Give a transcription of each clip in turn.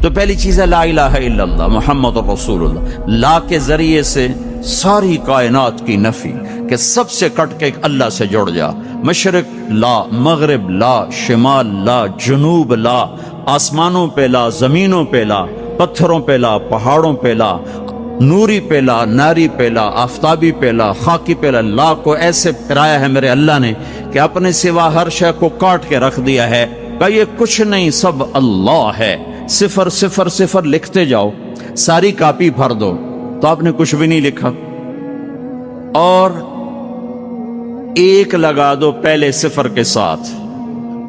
تو پہلی چیز ہے لا الہ الا اللہ محمد رسول اللہ. لا کے ذریعے سے ساری کائنات کی نفی کہ سب سے کٹ کے اللہ سے جڑ جا. مشرق لا، مغرب لا، شمال لا، جنوب لا، آسمانوں پہ لا، زمینوں پہ لا، پتھروں پہ لا، پہاڑوں پہ لا، نوری پہ لا، ناری پہ لا، آفتابی پہ لا، خاکی پہ لا. لا کو ایسے پھرایا ہے میرے اللہ نے کہ اپنے سوا ہر شے کو کاٹ کے رکھ دیا ہے کہ یہ کچھ نہیں، سب اللہ ہے. صفر صفر صفر لکھتے جاؤ، ساری کاپی بھر دو تو آپ نے کچھ بھی نہیں لکھا، اور ایک لگا دو پہلے صفر کے ساتھ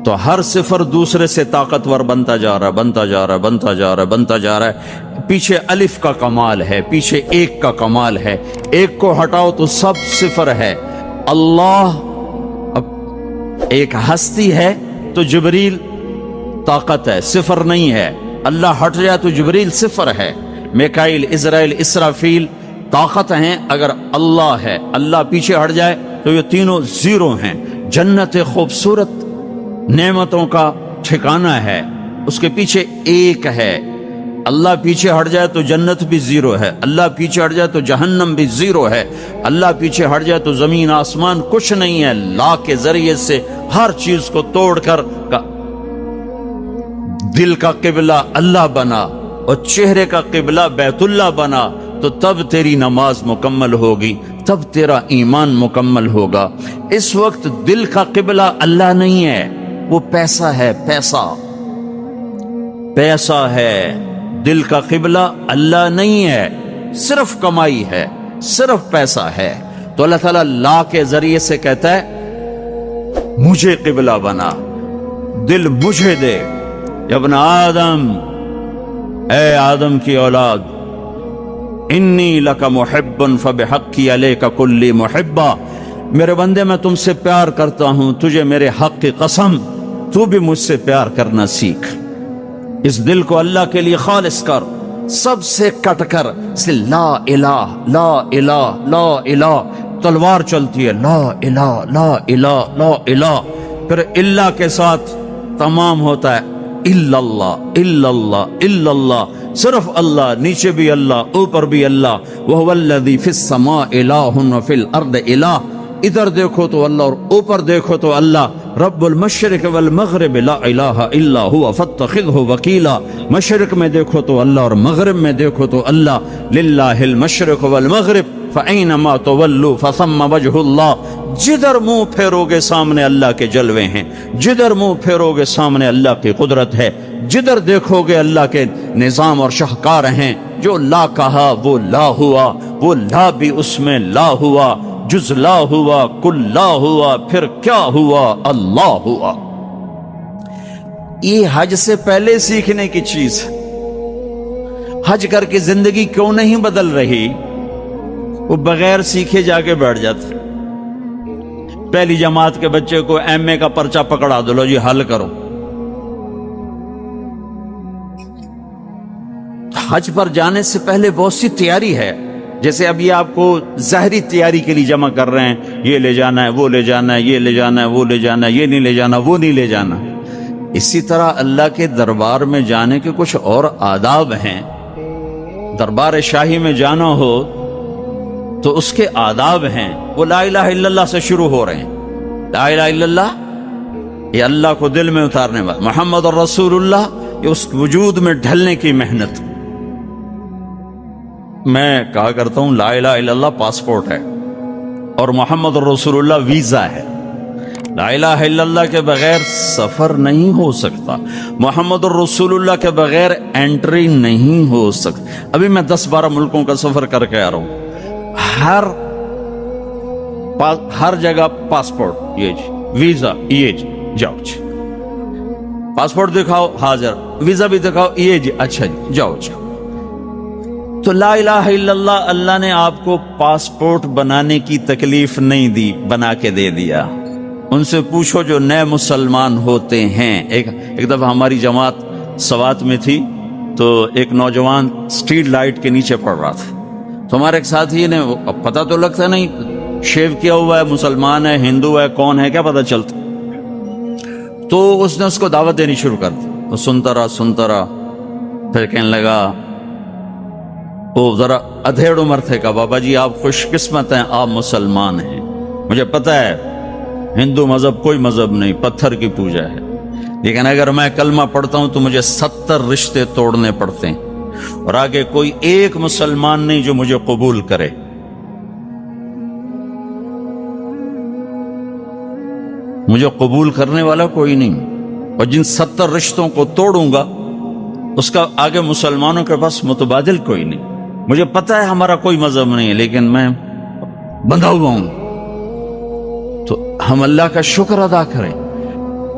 تو ہر صفر دوسرے سے طاقتور بنتا جا رہا، بنتا جا رہا، بنتا جا رہا، بنتا جا رہا ہے. پیچھے الف کا کمال ہے، پیچھے ایک کا کمال ہے. ایک کو ہٹاؤ تو سب صفر ہے. اللہ اب ایک ہستی ہے تو جبریل طاقت ہے، صفر نہیں ہے. اللہ ہٹ جائے تو جبریل صفر ہے. میکائیل، اسرائیل، اسرافیل طاقت ہیں اگر اللہ ہے. اللہ پیچھے ہٹ جائے تو یہ تینوں زیرو ہیں. جنت خوبصورت نعمتوں کا ٹھکانہ ہے، اس کے پیچھے ایک ہے. اللہ پیچھے ہٹ جائے تو جنت بھی زیرو ہے، اللہ پیچھے ہٹ جائے تو جہنم بھی زیرو ہے، اللہ پیچھے ہٹ جائے تو زمین آسمان کچھ نہیں ہے. لا کے ذریعے سے ہر چیز کو توڑ کر دل کا قبلہ اللہ بنا اور چہرے کا قبلہ بیت اللہ بنا تو تب تیری نماز مکمل ہوگی، تب تیرا ایمان مکمل ہوگا. اس وقت دل کا قبلہ اللہ نہیں ہے، وہ پیسہ ہے. پیسہ ہے. دل کا قبلہ اللہ نہیں ہے، صرف کمائی ہے، صرف پیسہ ہے. تو اللہ تعالیٰ لا کے ذریعے سے کہتا ہے مجھے قبلہ بنا، دل مجھے دے. ابن آدم، اے آدم کی اولاد، انی لک محب فبحقی علیک کلی محبہ، میرے بندے میں تم سے پیار کرتا ہوں، تجھے میرے حق کی قسم تو بھی مجھ سے پیار کرنا سیکھ. اس دل کو اللہ کے لیے خالص کر، سب سے کٹ کر. لا الہ لا الہ لا الہ تلوار چلتی ہے، لا الہ لا الہ لا الہ، پھر اللہ کے ساتھ تمام ہوتا ہے الا اللہ الا اللہ الا اللہ، صرف اللہ، نیچے بھی اللہ، اوپر بھی اللہ. وَهُوَ الَّذِي فِي السَّمَاءِ إِلَٰهٌ وَفِي الْأَرْضِ إِلَٰهٌ، ادھر دیکھو تو اللہ اور اوپر دیکھو تو اللہ. رب المشرق والمغرب لا الہ الا هو فاتخذه وکیلا، مشرق میں دیکھو تو اللہ اور مغرب میں دیکھو تو اللہ. للہ المشرق والمغرب فأینما تولوا فثم وجہ اللہ، جدھر منہ پھیرو گے سامنے اللہ کے جلوے ہیں، جدھر منہ پھیرو گے سامنے اللہ کی قدرت ہے، جدھر دیکھو گے اللہ کے نظام اور شاہکار ہیں. جو لا کہا وہ لا ہوا، وہ لا بھی اس میں لا ہوا، جز لا ہوا، کل لا ہوا، پھر کیا ہوا؟ اللہ ہوا. یہ حج سے پہلے سیکھنے کی چیز ہے. حج کر کے زندگی کیوں نہیں بدل رہی؟ وہ بغیر سیکھے جا کے بیٹھ جاتے. پہلی جماعت کے بچے کو ایم اے کا پرچہ پکڑا دو، لو جی حل کرو. حج پر جانے سے پہلے بہت سی تیاری ہے. جیسے اب یہ آپ کو ظاہری تیاری کے لیے جمع کر رہے ہیں، یہ لے جانا ہے، وہ لے جانا ہے، یہ لے جانا ہے، وہ لے جانا ہے، یہ نہیں لے جانا، وہ نہیں لے جانا. اسی طرح اللہ کے دربار میں جانے کے کچھ اور آداب ہیں. دربار شاہی میں جانا ہو تو اس کے آداب ہیں. وہ لا الہ الا اللہ سے شروع ہو رہے ہیں. لا الہ الا اللہ یہ اللہ کو دل میں اتارنے والا، محمد رسول اللہ یہ اس وجود میں ڈھلنے کی محنت. میں کہا کرتا ہوں لا الہ الا اللہ پاسپورٹ ہے اور محمد رسول اللہ ویزا ہے. لا الہ الا اللہ کے بغیر سفر نہیں ہو سکتا، محمد رسول اللہ کے بغیر انٹری نہیں ہو سکتی. ابھی میں 10-12 ملکوں کا سفر کر کے آ رہا ہوں. ہر جگہ پاسپورٹ یہ جی، ویزا یہ جی، جاؤ جی. پاسپورٹ دکھاؤ حاضر، ویزا بھی دکھاؤ یہ جی، اچھا جی جاؤ جاؤ. تو لا الہ الا اللہ، اللہ نے آپ کو پاسپورٹ بنانے کی تکلیف نہیں دی، بنا کے دے دیا. ان سے پوچھو جو نئے مسلمان ہوتے ہیں. ایک دفعہ ہماری جماعت سوات میں تھی تو ایک نوجوان اسٹریٹ لائٹ کے نیچے پڑ رہا تھا. تو ہمارے ایک ساتھی نے، پتہ تو لگتا نہیں شیو کیا ہوا ہے، مسلمان ہے، ہندو ہے، کون ہے، کیا پتہ چلتا. تو اس نے اس کو دعوت دینی شروع کر دی. وہ سنتا رہا پھر کہنے لگا، وہ ذرا ادھیڑ عمر تھے، کہا بابا جی آپ خوش قسمت ہیں، آپ مسلمان ہیں، مجھے پتہ ہے ہندو مذہب کوئی مذہب نہیں، پتھر کی پوجا ہے، لیکن اگر میں کلمہ پڑھتا ہوں تو مجھے 70 رشتے توڑنے پڑتے ہیں، اور آگے کوئی ایک مسلمان نہیں جو مجھے قبول کرے۔ مجھے قبول کرنے والا کوئی نہیں، اور جن 70 رشتوں کو توڑوں گا اس کا آگے مسلمانوں کے پاس متبادل کوئی نہیں۔ مجھے پتہ ہے ہمارا کوئی مذہب نہیں ہے، لیکن میں بندھا ہوا ہوں۔ تو ہم اللہ کا شکر ادا کریں،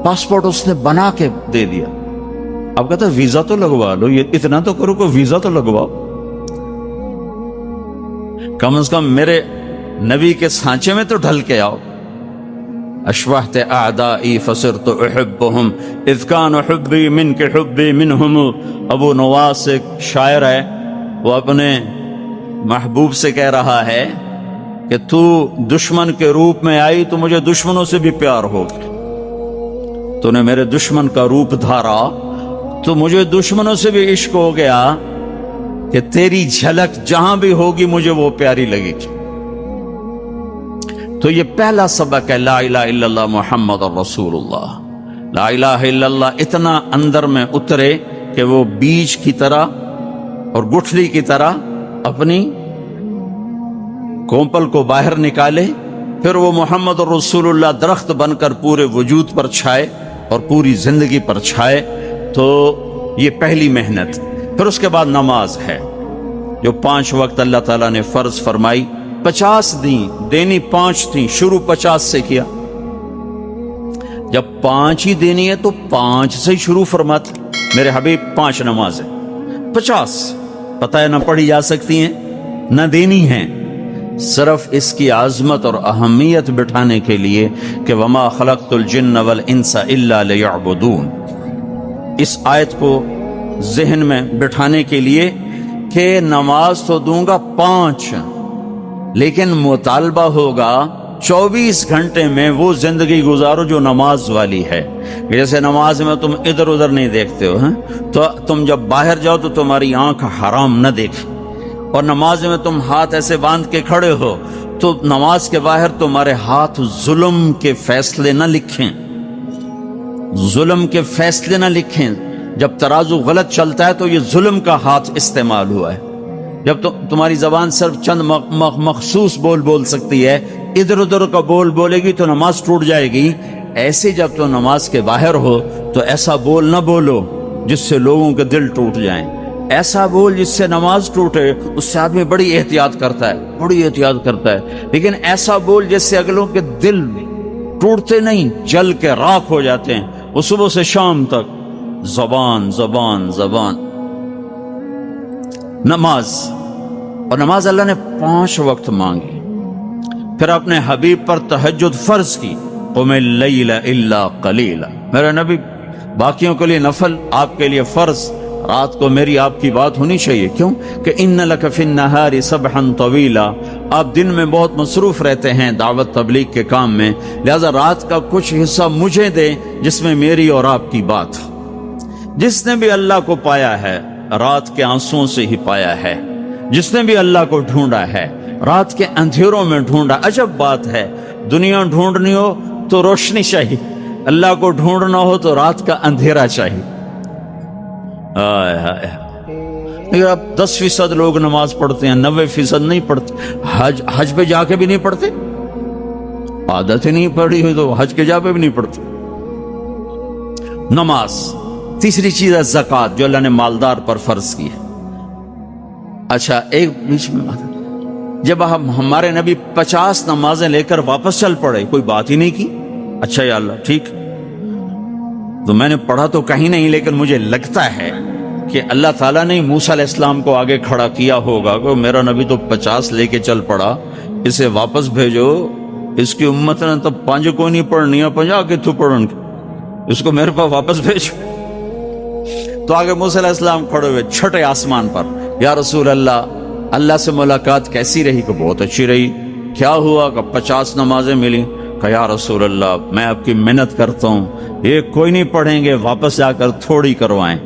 پاسپورٹ اس نے بنا کے دے دیا۔ اب کہتا ہے ویزا تو لگوا لو، یہ اتنا تو کرو کہ ویزا تو لگواؤ، کم از کم میرے نبی کے سانچے میں تو ڈھل کے آؤ۔ اشبہت اعدائی فصرت احبهم اذ کان حبی من کے حبی منہم۔ ابو نواس ایک شاعر ہے، وہ اپنے محبوب سے کہہ رہا ہے کہ تو دشمن کے روپ میں آئی تو مجھے دشمنوں سے بھی پیار ہو گیا، تو نے میرے دشمن کا روپ دھارا تو مجھے دشمنوں سے بھی عشق ہو گیا کہ تیری جھلک جہاں بھی ہوگی مجھے وہ پیاری لگے گی۔ تو یہ پہلا سبق ہے، لا الہ الا اللہ محمد رسول اللہ۔ لا الہ الا اللہ اتنا اندر میں اترے کہ وہ بیج کی طرح اور گٹھلی کی طرح اپنی کومپل کو باہر نکالے، پھر وہ محمد رسول اللہ درخت بن کر پورے وجود پر چھائے اور پوری زندگی پر چھائے۔ تو یہ پہلی محنت۔ پھر اس کے بعد نماز ہے جو 5 وقت اللہ تعالیٰ نے فرض فرمائی، 50 دینی 5 تھیں، شروع 50 سے کیا۔ جب 5 ہی دینی ہے تو 5 سے ہی شروع فرماتے، میرے حبیب 5 نمازیں 50 پتہ ہے نہ پڑھی جا سکتی ہیں نہ دینی ہیں، صرف اس کی عظمت اور اہمیت بٹھانے کے لیے کہ وما خلقت الجن والانس الا لیعبدون، اس آیت کو ذہن میں بٹھانے کے لیے کہ نماز تو دوں گا 5، لیکن مطالبہ ہوگا 24 گھنٹے میں وہ زندگی گزارو جو نماز والی ہے۔ جیسے نماز میں تم ادھر ادھر نہیں دیکھتے ہو، تو تم جب باہر جاؤ تو تمہاری آنکھ حرام نہ دیکھے، اور نماز میں تم ہاتھ ایسے باندھ کے کھڑے ہو تو نماز کے باہر تمہارے ہاتھ ظلم کے فیصلے نہ لکھیں، ظلم کے فیصلے نہ لکھیں۔ جب ترازو غلط چلتا ہے تو یہ ظلم کا ہاتھ استعمال ہوا ہے۔ جب تمہاری زبان صرف چند مخصوص بول سکتی ہے، ادھر ادھر کا بولے گی تو نماز ٹوٹ جائے گی۔ ایسے جب تو نماز کے باہر ہو تو ایسا بول نہ بولو جس سے لوگوں کے دل ٹوٹ جائیں، ایسا بول جس سے نماز ٹوٹے۔ اس سے آدمی بڑی احتیاط کرتا ہے، لیکن ایسا بول جس سے اگلوں کے دل ٹوٹتے نہیں، جل کے راکھ ہو جاتے ہیں، وہ صبح سے شام تک زبان زبان زبان۔ نماز، اور نماز اللہ نے 5 وقت مانگی، پھر اپنے حبیب پر تہجد فرض کی، قم اللیل الا قلیلا، میرے نبی باقیوں کے لیے نفل، آپ کے لیے فرض، رات کو میری آپ کی بات ہونی چاہیے۔ کیوں کہ ان لک فی النہار سبحا طویلا، آپ دن میں بہت مصروف رہتے ہیں دعوت تبلیغ کے کام میں، لہذا رات کا کچھ حصہ مجھے دے جس میں میری اور آپ کی بات۔ جس نے بھی اللہ کو پایا ہے رات کے آنسوؤں سے ہی پایا ہے، جس نے بھی اللہ کو ڈھونڈا ہے رات کے اندھیروں میں ڈھونڈا۔ عجب بات ہے، دنیا ڈھونڈنی ہو تو روشنی چاہیے، اللہ کو ڈھونڈنا ہو تو رات کا اندھیرا چاہیے۔ لیکن اب 10% لوگ نماز پڑھتے ہیں، 90% نہیں پڑھتے، حج پہ جا کے بھی نہیں پڑھتے، عادت ہی نہیں پڑھی ہوئی تو حج کے جا پہ بھی نہیں پڑھتے۔ نماز۔ تیسری چیز ہے زکوٰۃ، جو اللہ نے مالدار پر فرض کی ہے۔ اچھا ایک بیچ میں بات، جب ہمارے نبی 50 نمازیں لے کر واپس چل پڑے، کوئی بات ہی نہیں کی، اچھا یا اللہ ٹھیک، تو میں نے پڑھا تو کہیں نہیں، لیکن مجھے لگتا ہے کہ اللہ تعالیٰ نے موسیٰ علیہ السلام کو آگے کھڑا کیا ہوگا کہ میرا نبی تو 50 لے کے چل پڑا، اسے واپس بھیجو، اس کی امت نے تو 5 کو نہیں پڑھنی ہے، 50 کے تو پڑھن، اس کو میرے پاس واپس بھیجو۔ تو آگے موسیٰ علیہ السلام کھڑے ہوئے چھٹے آسمان پر، یا رسول اللہ سے ملاقات کیسی رہی؟ کہ بہت اچھی رہی۔ کیا ہوا؟ کہ 50 نمازیں ملی۔ کہ یا رسول اللہ میں آپ کی محنت کرتا ہوں، ایک کوئی نہیں پڑھیں گے، واپس جا کر تھوڑی کروائیں۔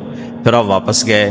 پھر آپ واپس گئے،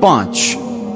5।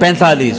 45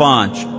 5,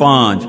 5,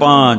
5,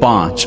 5।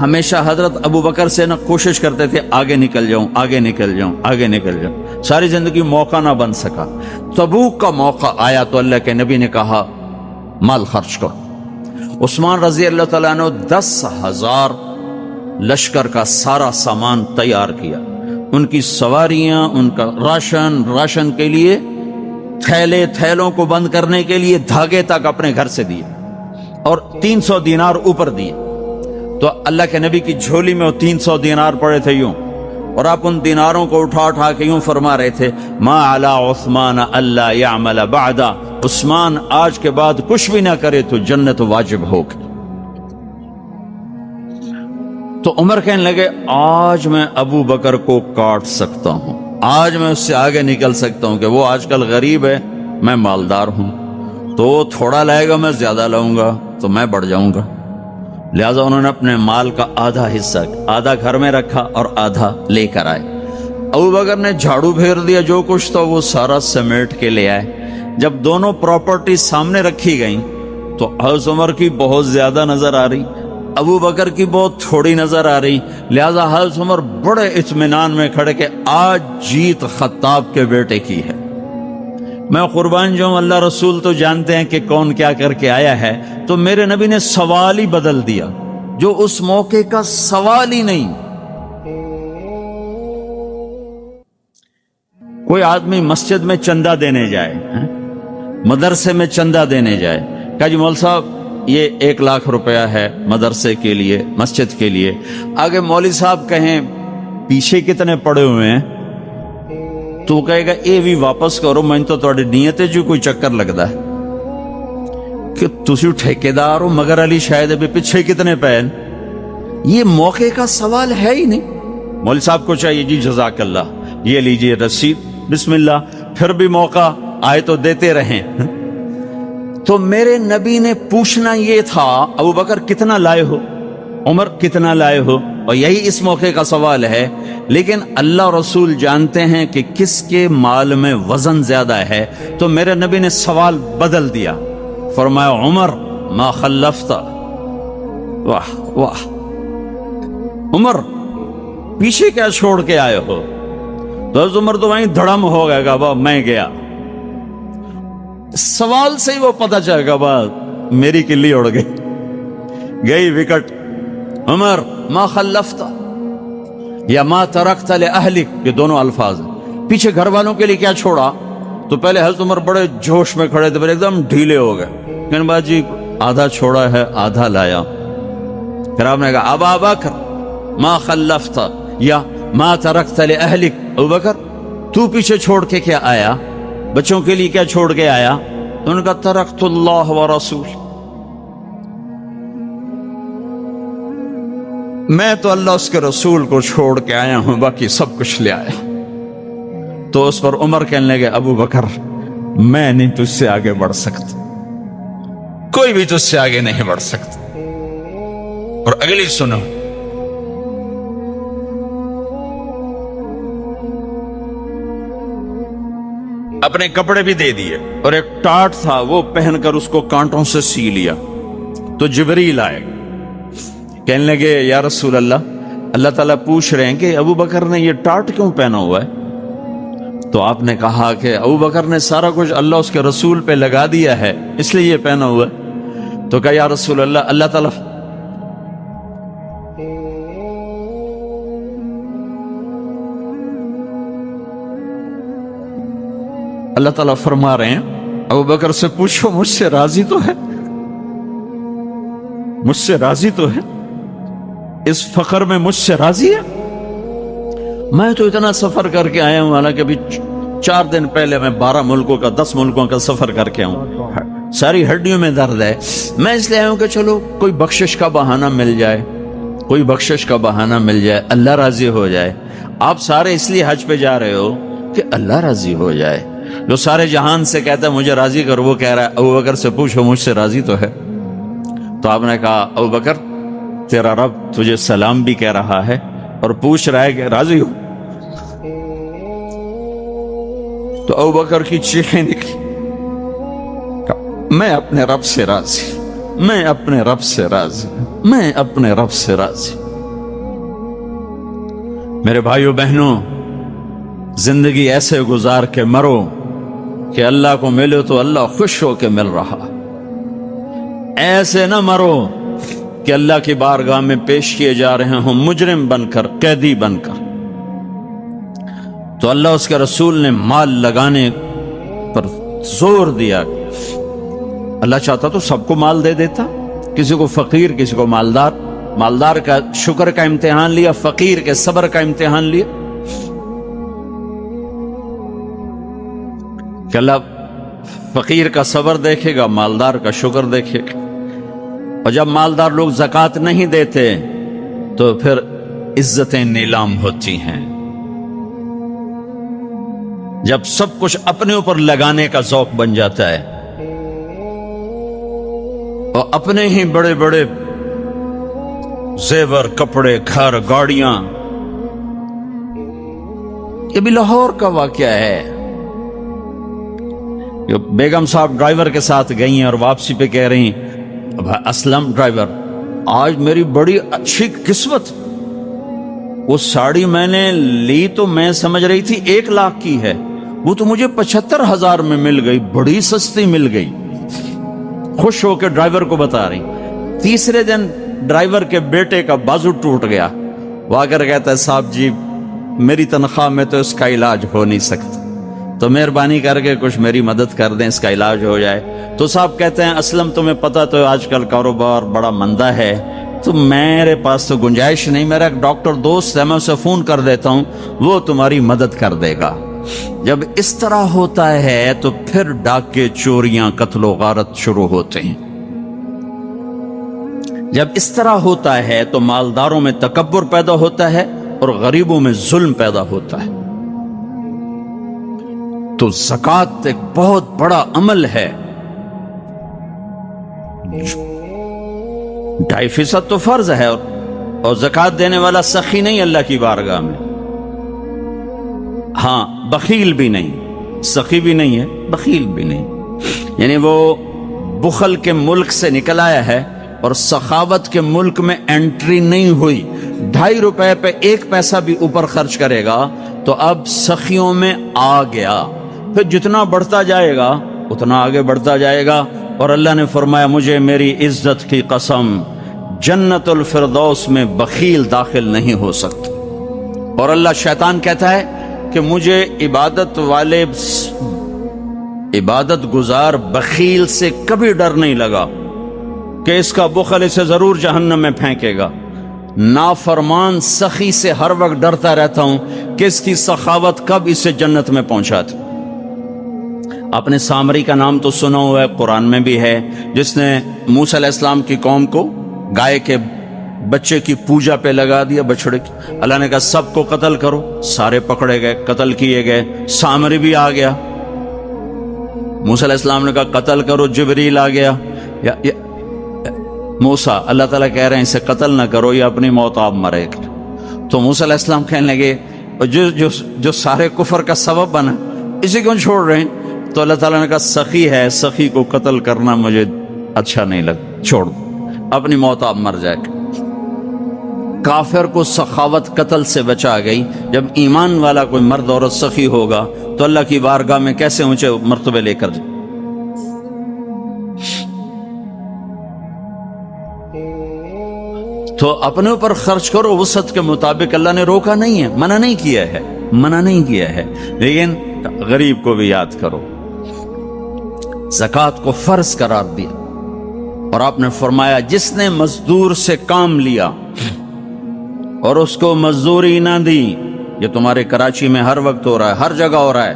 ہمیشہ حضرت ابو بکر سے نہ کوشش کرتے تھے آگے نکل جاؤں آگے نکل جاؤں آگے نکل جاؤں، ساری زندگی موقع نہ بن سکا۔ تبوک کا موقع آیا تو اللہ کے نبی نے کہا مال خرچ کرو۔ عثمان رضی اللہ تعالیٰ نے 10,000 لشکر کا سارا سامان تیار کیا، ان کی سواریاں، ان کا راشن کے لیے تھیلوں کو بند کرنے کے لیے دھاگے تک اپنے گھر سے دیے، اور 300 دینار اوپر دیے۔ تو اللہ کے نبی کی جھولی میں وہ 300 دینار پڑے تھے یوں، اور آپ ان دیناروں کو اٹھا کے یوں فرما رہے تھے ما علی عثمان اللہ یعمل بعدا، عثمان آج کے بعد کچھ بھی نہ کرے تو جنت واجب ہوگی۔ تو عمر کہنے لگے آج میں ابو بکر کو کاٹ سکتا ہوں، آج میں اس سے آگے نکل سکتا ہوں کہ وہ آج کل غریب ہے، میں مالدار ہوں، تو وہ تھوڑا لائے گا میں زیادہ لاؤں گا تو میں بڑھ جاؤں گا۔ لہذا انہوں نے اپنے مال کا آدھا حصہ، آدھا گھر میں رکھا اور آدھا لے کر آئے۔ ابو بکر نے جھاڑو پھیر دیا، جو کچھ تو وہ سارا سمیٹ کے لے آئے۔ جب دونوں پراپرٹی سامنے رکھی گئیں تو حضرت عمر کی بہت زیادہ نظر آ رہی، ابو بکر کی بہت تھوڑی نظر آ رہی، لہذا حضرت عمر بڑے اطمینان میں کھڑے کہ آج جیت خطاب کے بیٹے کی ہے۔ میں قربان جاؤں، اللہ رسول تو جانتے ہیں کہ کون کیا کر کے آیا ہے، تو میرے نبی نے سوال ہی بدل دیا جو اس موقع کا سوال ہی نہیں۔ کوئی آدمی مسجد میں چندہ دینے جائے، مدرسے میں چندہ دینے جائے، کہا جی مول صاحب یہ 1 لاکھ روپیہ ہے مدرسے کے لیے، مسجد کے لیے۔ آگے مولوی صاحب کہیں پیچھے کتنے پڑے ہوئے ہیں، تو کہے گا اے بھی واپس کرو، میں تو تھوڑی نیت جو کوئی چکر لگتا ہے کہ تسی ٹھیکیدار ہو، مگر علی شاید ابھی پیچھے کتنے پین، یہ موقع کا سوال ہے ہی نہیں۔ مولوی صاحب کو چاہیے جی جزاک اللہ یہ لیجئے رسید، بسم اللہ، پھر بھی موقع آئے تو دیتے رہیں۔ تو میرے نبی نے پوچھنا یہ تھا ابو بکر کتنا لائے ہو، عمر کتنا لائے ہو، اور یہی اس موقع کا سوال ہے۔ لیکن اللہ رسول جانتے ہیں کہ کس کے مال میں وزن زیادہ ہے، تو میرے نبی نے سوال بدل دیا، فرمایا عمر ما خلفت، واہ واہ عمر پیچھے کیا چھوڑ کے آئے ہو؟ تو حضرت عمر تو وہیں دھڑم ہو گیا کہ با میں گیا، سوال سے ہی وہ پتہ چل گا با میری کلی اڑ گئی وکٹ۔ عمر ما خلفت یا ما ترکت لأہلک، یہ دونوں الفاظ ہیں، پیچھے گھر والوں کے لیے کیا چھوڑا؟ تو پہلے حضرت عمر بڑے جوش میں کھڑے تھے، پھر ایک دم ڈھیلے ہو گئے، کہنے بعد جی آدھا چھوڑا ہے آدھا لایا۔ پھر آپ نے کہا ابا بکر ما خلفت یا ما ترکت لأہلک، ابو بکر تو پیچھے چھوڑ کے کیا آیا، بچوں کے لیے کیا چھوڑ کے آیا؟ تو انہوں نے کہا ترکت اللہ و رسول، میں تو اللہ اس کے رسول کو چھوڑ کے آیا ہوں، باقی سب کچھ لے آیا۔ تو اس پر عمر کہنے لگے ابو بکر میں نہیں تجھ سے آگے بڑھ سکتا، کوئی بھی تجھ سے آگے نہیں بڑھ سکتا۔ اور اگلی سنو، اپنے کپڑے بھی دے دیے اور ایک ٹاٹ تھا وہ پہن کر اس کو کانٹوں سے سی لیا۔ تو جبریل آئے، کہنے لگے یا رسول اللہ تعالیٰ پوچھ رہے ہیں کہ ابو بکر نے یہ ٹاٹ کیوں پہنا ہوا ہے؟ تو آپ نے کہا کہ ابو بکر نے سارا کچھ اللہ اس کے رسول پہ لگا دیا ہے اس لیے یہ پہنا ہوا ہے۔ تو کہا یا رسول اللہ تعالیٰ اللہ تعالیٰ فرما رہے ہیں ابو بکر سے پوچھو مجھ سے راضی تو ہے، مجھ سے راضی تو ہے، اس فخر میں مجھ سے راضی ہے؟ میں تو اتنا سفر کر کے آیا ہوں، حالانکہ ابھی 4 دن پہلے میں 12 ملکوں کا 10 ملکوں کا سفر کر کے ہوں، ساری ہڈیوں میں درد ہے، میں اس لیے آیا ہوں کہ چلو کوئی بخشش کا بہانہ مل جائے، کوئی بخشش کا بہانہ مل جائے، اللہ راضی ہو جائے۔ آپ سارے اس لیے حج پہ جا رہے ہو کہ اللہ راضی ہو جائے۔ جو سارے جہان سے کہتا ہے مجھے راضی کر، وہ کہہ رہا ہے ابو بکر سے پوچھو مجھ سے راضی تو ہے۔ تو آپ نے کہا ابو بکر تیرا رب تجھے سلام بھی کہہ رہا ہے اور پوچھ رہا ہے کہ راضی ہو؟ تو ابو بکر کی چیخیں نکلی، میں اپنے رب سے راضی، میں اپنے رب سے راضی، میں اپنے رب سے راضی۔ میرے بھائیوں بہنوں، زندگی ایسے گزار کے مرو کہ اللہ کو ملو تو اللہ خوش ہو کے مل رہا، ایسے نہ مرو کہ اللہ کی بارگاہ میں پیش کیے جا رہے ہوں مجرم بن کر، قیدی بن کر۔ تو اللہ اس کے رسول نے مال لگانے پر زور دیا۔ اللہ چاہتا تو سب کو مال دے دیتا، کسی کو فقیر، کسی کو مالدار۔ مالدار کا شکر کا امتحان لیا، فقیر کے صبر کا امتحان لیا کہ اللہ فقیر کا صبر دیکھے گا، مالدار کا شکر دیکھے گا۔ اور جب مالدار لوگ زکوٰۃ نہیں دیتے تو پھر عزتیں نیلام ہوتی ہیں۔ جب سب کچھ اپنے اوپر لگانے کا ذوق بن جاتا ہے اور اپنے ہی بڑے بڑے زیور، کپڑے، گھر، گاڑیاں۔ یہ بھی لاہور کا واقعہ ہے۔ بیگم صاحب ڈرائیور کے ساتھ گئی ہیں اور واپسی پہ کہہ رہی ہیں، اسلم ڈرائیور، آج میری بڑی اچھی قسمت، وہ ساڑی میں نے لی تو میں سمجھ رہی تھی 1 لاکھ کی ہے، وہ تو مجھے 75,000 میں مل گئی، بڑی سستی مل گئی۔ خوش ہو کے ڈرائیور کو بتا رہی۔ تیسرے دن ڈرائیور کے بیٹے کا بازو ٹوٹ گیا، وہ آ کر کہتا ہے، صاحب جی میری تنخواہ میں تو اس کا علاج ہو نہیں سکتا، تو مہربانی کر کے کچھ میری مدد کر دیں، اس کا علاج ہو جائے۔ تو صاحب کہتے ہیں، اسلم تمہیں پتہ تو آج کل کاروبار بڑا مندہ ہے، تو میرے پاس تو گنجائش نہیں، میرا ایک ڈاکٹر دوست ہے، میں اسے فون کر دیتا ہوں، وہ تمہاری مدد کر دے گا۔ جب اس طرح ہوتا ہے تو پھر ڈاکے، چوریاں، قتل و غارت شروع ہوتے ہیں۔ جب اس طرح ہوتا ہے تو مالداروں میں تکبر پیدا ہوتا ہے اور غریبوں میں ظلم پیدا ہوتا ہے۔ تو زکوٰۃ ایک بہت بڑا عمل ہے۔ 2.5% تو فرض ہے، اور زکوٰۃ دینے والا سخی نہیں اللہ کی بارگاہ میں، ہاں بخیل بھی نہیں، سخی بھی نہیں ہے، بخیل بھی نہیں، یعنی وہ بخل کے ملک سے نکل آیا ہے اور سخاوت کے ملک میں انٹری نہیں ہوئی۔ 2.5 روپے پہ 1 پیسہ بھی اوپر خرچ کرے گا تو اب سخیوں میں آ گیا، پھر جتنا بڑھتا جائے گا اتنا آگے بڑھتا جائے گا۔ اور اللہ نے فرمایا، مجھے میری عزت کی قسم، جنت الفردوس میں بخیل داخل نہیں ہو سکتا۔ اور اللہ شیطان کہتا ہے کہ مجھے عبادت گزار بخیل سے کبھی ڈر نہیں لگا کہ اس کا بخل اسے ضرور جہنم میں پھینکے گا۔ نافرمان سخی سے ہر وقت ڈرتا رہتا ہوں کہ اس کی سخاوت کب اسے جنت میں پہنچاتی۔ آپ نے سامری کا نام تو سنا ہوا ہے، قرآن میں بھی ہے، جس نے موسیٰ علیہ السلام کی قوم کو گائے کے بچے کی پوجا پہ لگا دیا، بچڑے کی۔ اللہ نے کہا سب کو قتل کرو، سارے پکڑے گئے، قتل کیے گئے، سامری بھی آ گیا۔ موسیٰ علیہ السلام نے کہا قتل کرو، جبریل آ گیا۔ موسیٰ، اللہ تعالیٰ کہہ رہے ہیں اسے قتل نہ کرو، یہ اپنی موت آپ مرے گا۔ تو موسیٰ علیہ السلام کہنے لگے، جو سارے کفر کا سبب بنا، اسے کیوں چھوڑ رہے ہیں؟ تو اللہ تعالیٰ نے کہا سخی ہے، سخی کو قتل کرنا مجھے اچھا نہیں لگتا، چھوڑ دو، اپنی موت آپ مر جائے گا۔ کافر کو سخاوت قتل سے بچا گئی۔ جب ایمان والا کوئی مرد عورت سخی ہوگا تو اللہ کی بارگاہ میں کیسے اونچے مرتبے لے کر جائے۔ تو اپنے اوپر خرچ کرو وسعت کے مطابق، اللہ نے روکا نہیں ہے، منع نہیں کیا ہے، منع نہیں کیا ہے، لیکن غریب کو بھی یاد کرو۔ زکوٰۃ کو فرض قرار دیا اور آپ نے فرمایا، جس نے مزدور سے کام لیا اور اس کو مزدوری نہ دی، یہ تمہارے کراچی میں ہر وقت ہو رہا ہے، ہر جگہ ہو رہا ہے،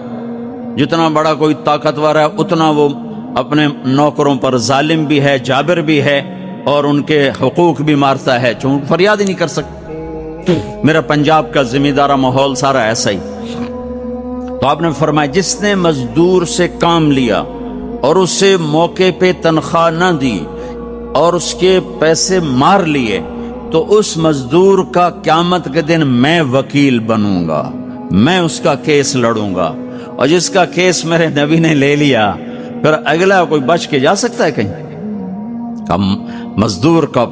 جتنا بڑا کوئی طاقتور ہے اتنا وہ اپنے نوکروں پر ظالم بھی ہے، جابر بھی ہے، اور ان کے حقوق بھی مارتا ہے، چونکہ فریاد ہی نہیں کر سکتے۔ میرا پنجاب کا زمیندارہ ماحول سارا ایسا ہی۔ تو آپ نے فرمایا، جس نے مزدور سے کام لیا اور اسے موقع پہ تنخواہ نہ دی اور اس کے پیسے مار لیے، تو اس مزدور کا قیامت کے دن میں وکیل بنوں گا، میں اس کا کیس لڑوں گا، اور جس کا کیس میرے نبی نے لے لیا پھر اگلا کوئی بچ کے جا سکتا ہے کہیں؟ مزدور کا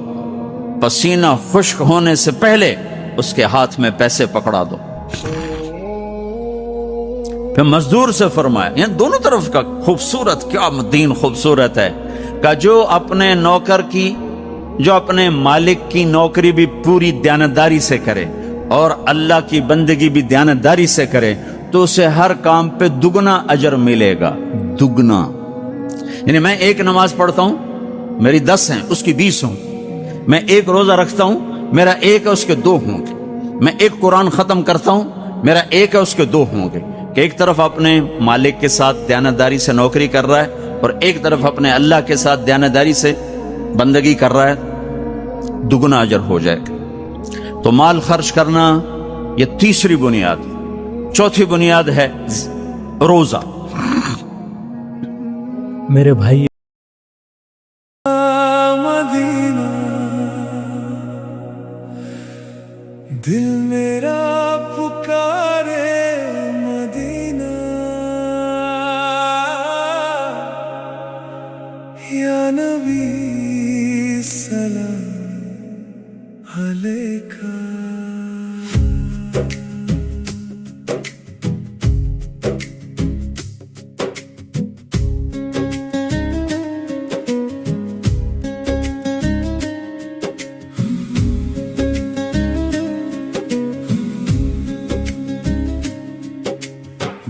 پسینہ خشک ہونے سے پہلے اس کے ہاتھ میں پیسے پکڑا دو. پھر مزدور سے فرمایا، یعنی دونوں طرف کا خوبصورت، کیا دین خوبصورت ہے کہ جو اپنے نوکر کی، جو اپنے مالک کی نوکری بھی پوری دیانتداری سے کرے اور اللہ کی بندگی بھی دیانتداری سے کرے تو اسے ہر کام پہ دگنا اجر ملے گا. دگنا یعنی میں ایک نماز پڑھتا ہوں، میری 10 ہیں، اس کی 20 ہوں. میں ایک روزہ رکھتا ہوں، میرا 1 ہے، اس کے 2 ہوں گے. میں ایک قرآن ختم کرتا ہوں، میرا 1 ہے، اس کے 2 ہوں گے. کہ ایک طرف اپنے مالک کے ساتھ دیانتداری سے نوکری کر رہا ہے اور ایک طرف اپنے اللہ کے ساتھ دیانتداری سے بندگی کر رہا ہے، دگنا اجر ہو جائے گا. تو مال خرچ کرنا یہ تیسری بنیاد. چوتھی بنیاد ہے روزہ. میرے بھائی مدینہ، دل میرا پکارے مدینہ، یا نبی سلام علیکہ.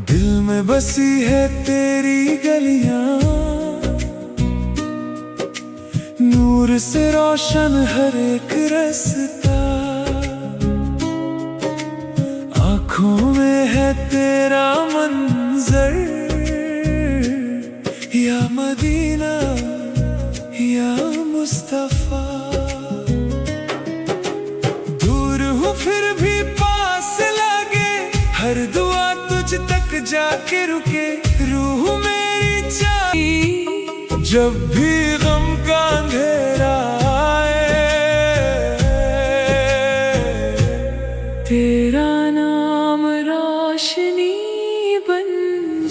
دل میں بسی ہے تیری گلیاں، نور سے روشن ہر ایک رستہ، آنکھوں میں ہے تیرا منظر، یا مدینہ یا مصطفیٰ. دور ہوں پھر بھی پاس لگے، ہر دعا تجھ تک جا کے رکے، روح میری چاہیے جب بھی غم کا اندھیرا آئے، تیرا نام روشنی بن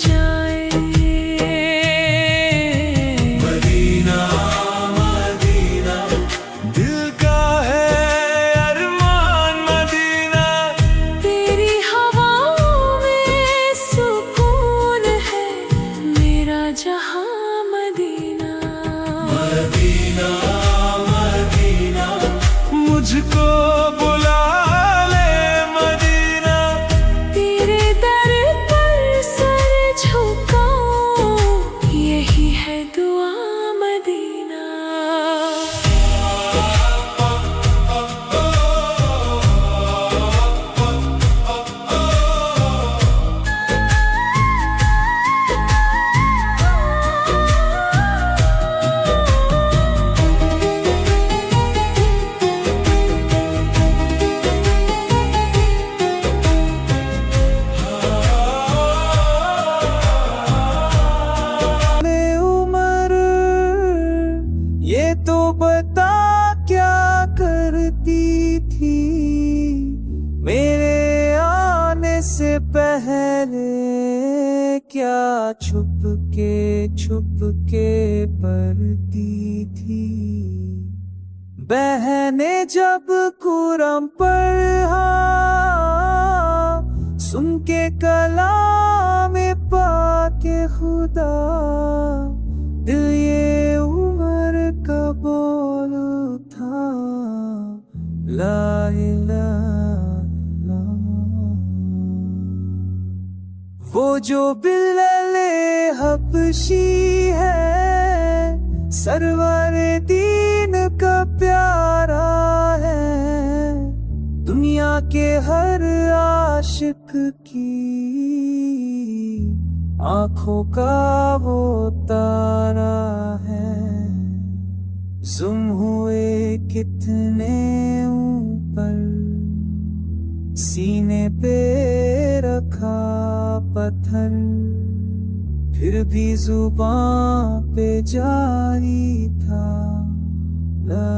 جائے. مدینہ مدینہ دل کا ہے ارمان، مدینہ تیری ہواؤں میں سکون ہے، میرا جہاں مدینہ. مدینہ مدینہ مجھ کو بلا لے مدینہ، تیرے در پر سر جھکاؤں، یہی ہے دعا مدینہ. عمر یہ تو بتا کیا کرتی تھی میرے آنے سے پہلے، کیا چھپ کے پڑھتی تھی. بہنیں جب قرآن پڑھا سن کے کلام پاک خدا، دل یہ عمر کا بول تھا، لا الہ الا اللہ. وہ جو بلال حبشی ہے، سرور دین کا پیارا ہے، دنیا کے ہر عاشق کی آنکھوں کا وہ تارا ہے. زم ہوئے کتنے اوپر، سینے پہ رکھا پتھر، پھر بھی زباں پہ جاری تھا لا